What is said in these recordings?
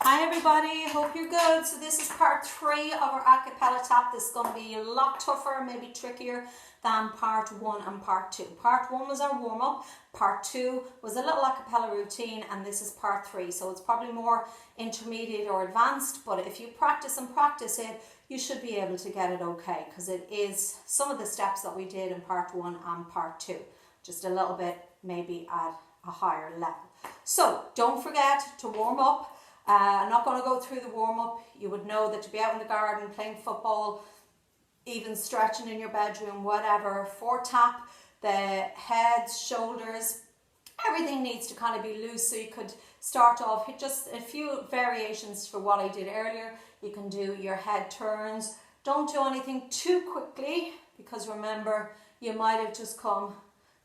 Hi everybody, hope you're good. So this is part 3 of our acapella tap. This is going to be a lot tougher, maybe trickier than part 1 and part 2. Part 1 was our warm-up, part 2 was a little acapella routine, and this is part 3. So it's probably more intermediate or advanced, but if you practice and practice it, you should be able to get it okay, because it is some of the steps that we did in part 1 and part 2. Just a little bit maybe at a higher level. So don't forget to warm up. I'm not going to go through the warm-up. You would know that to be out in the garden, playing football, even stretching in your bedroom, whatever, for tap, the heads, shoulders, everything needs to kind of be loose. So you could start off, hit just a few variations for what I did earlier. You can do your head turns. Don't do anything too quickly, because remember, you might have just come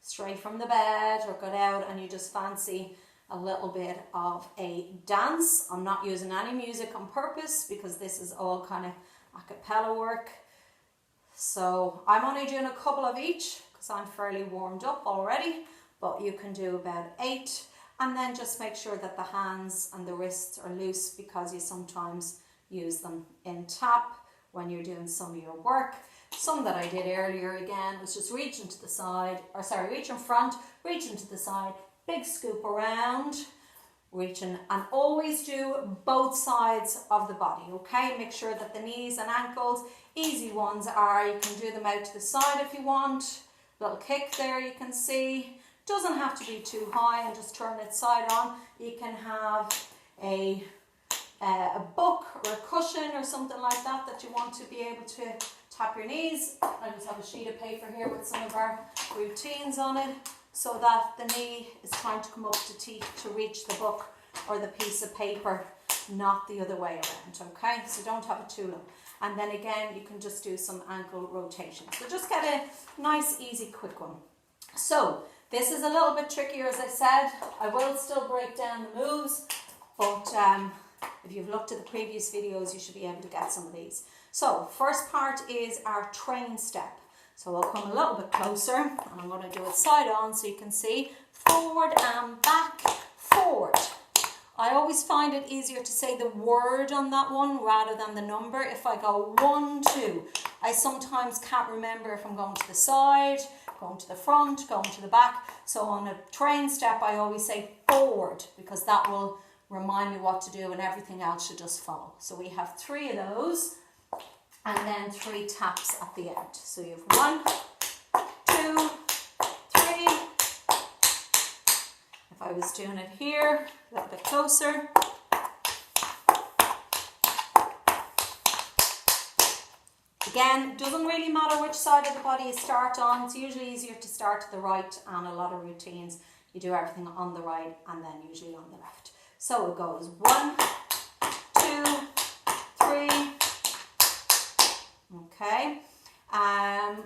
straight from the bed or got out and you just fancy a little bit of a dance. I'm not using any music on purpose because this is all kind of a cappella work. So I'm only doing a couple of each because I'm fairly warmed up already, but you can do about 8, and then just make sure that the hands and the wrists are loose, because you sometimes use them in tap when you're doing some of your work. Some that I did earlier again was just reaching to the side, reach in front, reaching to the side, big scoop around, reaching, and always do both sides of the body, okay? Make sure that the knees and ankles, easy ones are, you can do them out to the side if you want. Little kick there you can see. Doesn't have to be too high, and just turn it side on. You can have a book or a cushion or something like that you want to be able to tap your knees. I just have a sheet of paper here with some of our routines on it, so that the knee is trying to come up to reach the book or the piece of paper, not the other way around, okay? So don't have it too low. And then again, you can just do some ankle rotations. So just get a nice, easy, quick one. So this is a little bit trickier, as I said. I will still break down the moves, but if you've looked at the previous videos, you should be able to get some of these. So first part is our train step. So I'll come a little bit closer, and I'm going to do it side on so you can see. Forward and back, forward. I always find it easier to say the word on that one rather than the number. If I go 1, 2, I sometimes can't remember if I'm going to the side, going to the front, going to the back. So on a train step, I always say forward, because that will remind me what to do, and everything else should just follow. So we have 3 of those, and then 3 taps at the end. So you have 1, 2, 3. If I was doing it here, a little bit closer. Again, it doesn't really matter which side of the body you start on. It's usually easier to start to the right, and a lot of routines, you do everything on the right and then usually on the left. So it goes 1, 2, 3. Okay, I'm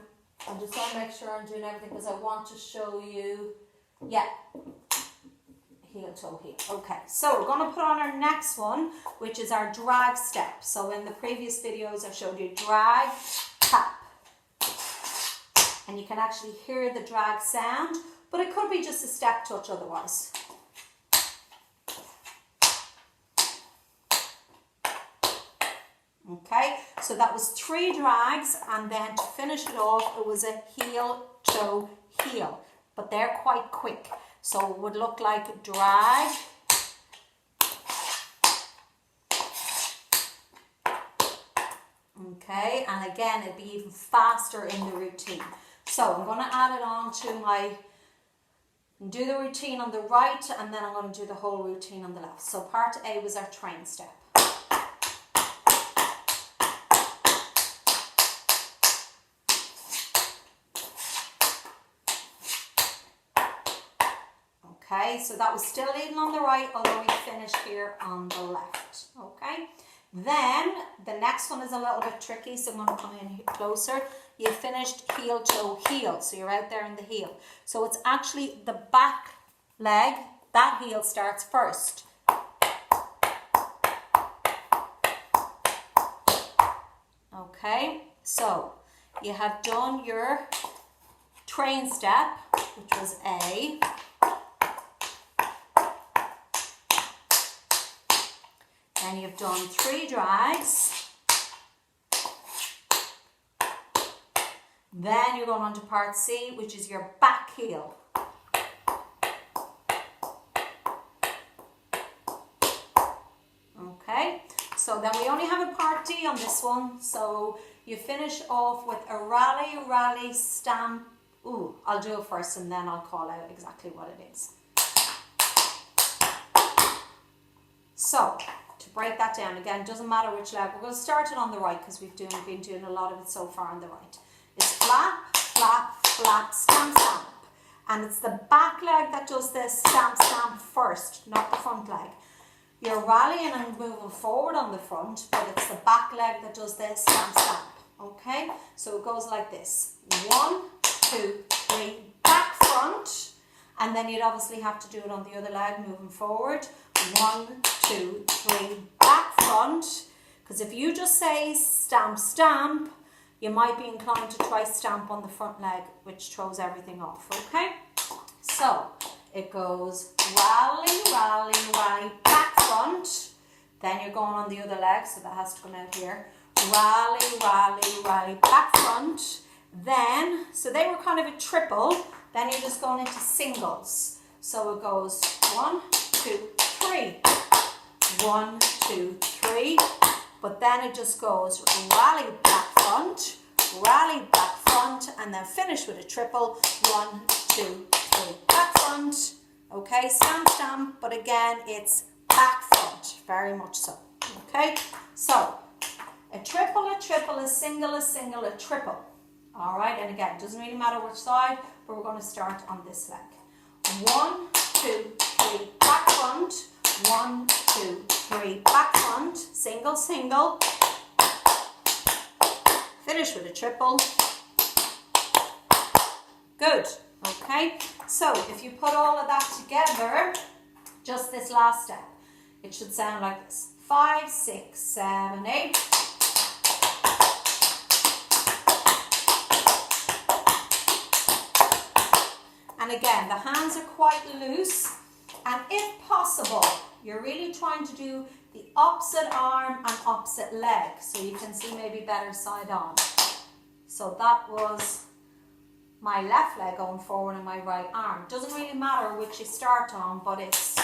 just going to make sure I'm doing everything because I want to show you, yeah, heel, toe, heel. Okay, so we're going to put on our next one, which is our drag step. So in the previous videos, I showed you drag, tap, and you can actually hear the drag sound, but it could be just a step touch otherwise. Okay, so that was 3 drags, and then to finish it off, it was a heel, toe, heel, but they're quite quick. So it would look like drag, okay, and again, it'd be even faster in the routine. So I'm going to add it on to do the routine on the right, and then I'm going to do the whole routine on the left. So part A was our train step. Okay, so that was still leading on the right, although we finished here on the left. Okay, then the next one is a little bit tricky, so I'm going to come in closer. You finished heel, toe, heel, so you're out there in the heel. So it's actually the back leg, that heel starts first. Okay, so you have done your train step, which was A. Then you've done 3 drags. Then you're going on to part C, which is your back heel. Okay, so then we only have a part D on this one. So you finish off with a rally, rally, stamp. Ooh, I'll do it first and then I'll call out exactly what it is. So, to break that down, again, doesn't matter which leg. We're going to start it on the right because we've been doing a lot of it so far on the right. It's flap, flap, flap, stamp, stamp. And it's the back leg that does the stamp, stamp first, not the front leg. You're rallying and moving forward on the front, but it's the back leg that does the stamp, stamp. Okay? So it goes like this. 1, 2, 3, back, front. And then you'd obviously have to do it on the other leg, moving forward. 1, 2, 3, back, front. Because if you just say stamp, stamp, you might be inclined to try stamp on the front leg, which throws everything off, okay? So, it goes rally, rally, rally, back, front. Then you're going on the other leg, so that has to come out here. Rally, rally, rally, back, front. Then, so they were kind of a triple, then you're just going into singles. So it goes 1, 2, 3. 1, 2, 3. But then it just goes rally, back, front, and then finish with a triple. 1, 2, 3, back, front. Okay, stamp, stamp, but again, it's back, front, very much so. Okay, so a triple, a single, a triple. All right, and again, it doesn't really matter which side, but we're going to start on this leg. 1, 2, 3, back, front. 1, 2, 3, back, front. Single, single. Finish with a triple. Good. Okay, so if you put all of that together, just this last step, it should sound like this. 5, 6, 7, 8. And again, the hands are quite loose, and if possible, you're really trying to do the opposite arm and opposite leg, so you can see maybe better side on. So that was my left leg going forward and my right arm. Doesn't really matter which you start on, but it's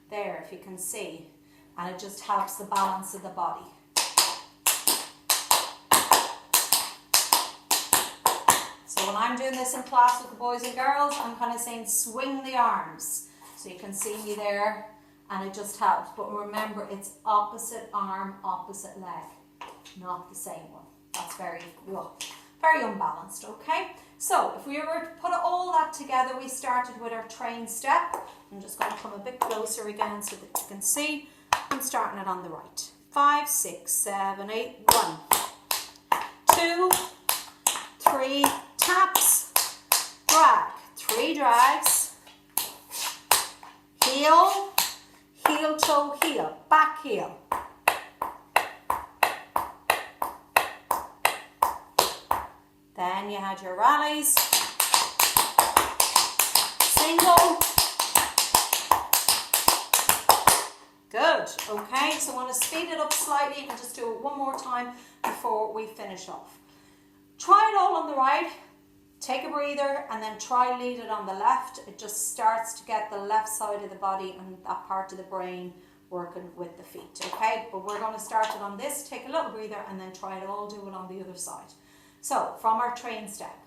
there if you can see, and it just helps the balance of the body. So when I'm doing this in class with the boys and girls, I'm kind of saying swing the arms. So you can see me there, and it just helps. But remember, it's opposite arm, opposite leg, not the same one. That's very unbalanced, okay? So if we were to put all that together, we started with our train step. I'm just going to come a bit closer again so that you can see. I'm starting it on the right. 5, 6, 7, 8, 1, 2, 3, taps, drag, 3 drags, heel, heel, toe, heel, back heel. Then you had your rallies, single. Good, okay, so I want to speed it up slightly and just do it one more time before we finish off. Try it all on the right, take a breather, and then try lead it on the left. It just starts to get the left side of the body and that part of the brain working with the feet, okay? But we're going to start it on this, take a little breather, and then try it all, do it on the other side. So, from our train step,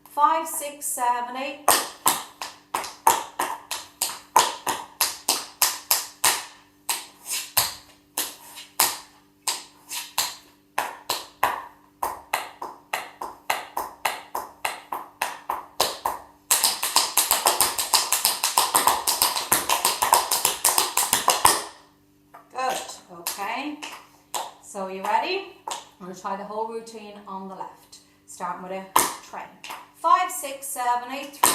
5, 6, 7, 8. Good, okay. So, you ready? I'm going to try the whole routine on the left. Starting with a train. 5, 6, 7, 8, 3.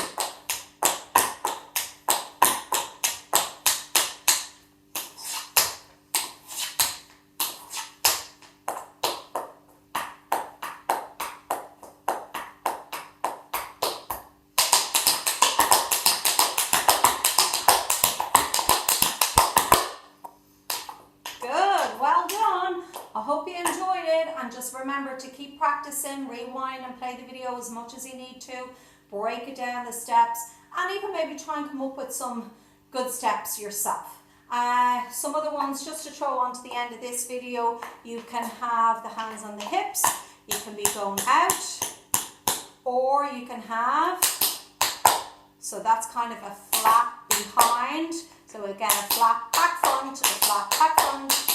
Good, well hope you enjoyed it, and just remember to keep practicing, rewind and play the video as much as you need to, break it down the steps, and even maybe try and come up with some good steps yourself. Some other ones just to throw on to the end of this video: you can have the hands on the hips, you can be going out, or you can have, so that's kind of a flat behind. So again, a flat back front, a flat back front.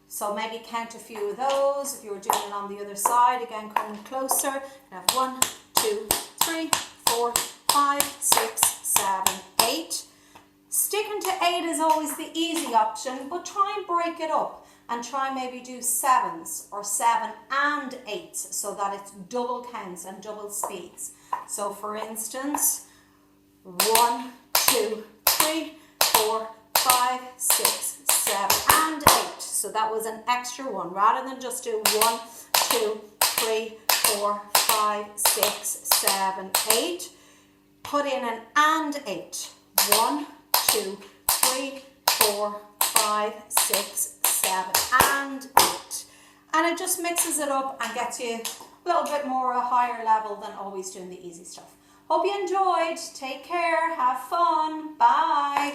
So maybe count a few of those. If you were doing it on the other side, again, coming closer. You have 1, 2, 3, 4, 5, 6, 7, 8. Sticking to 8 is always the easy option, but try and break it up and try maybe do 7s or 7 and 8s so that it's double counts and double speeds. So for instance, 1, 2, 3, 4, 5, 6, 7 and 8. So that was an extra one. Rather than just do 1, 2, 3, 4, 5, 6, 7, 8, put in an and 8. 1, 2, 3, 4, 5, 6, 7 and 8. And it just mixes it up and gets you a little bit more a higher level than always doing the easy stuff. Hope you enjoyed. Take care. Have fun. Bye.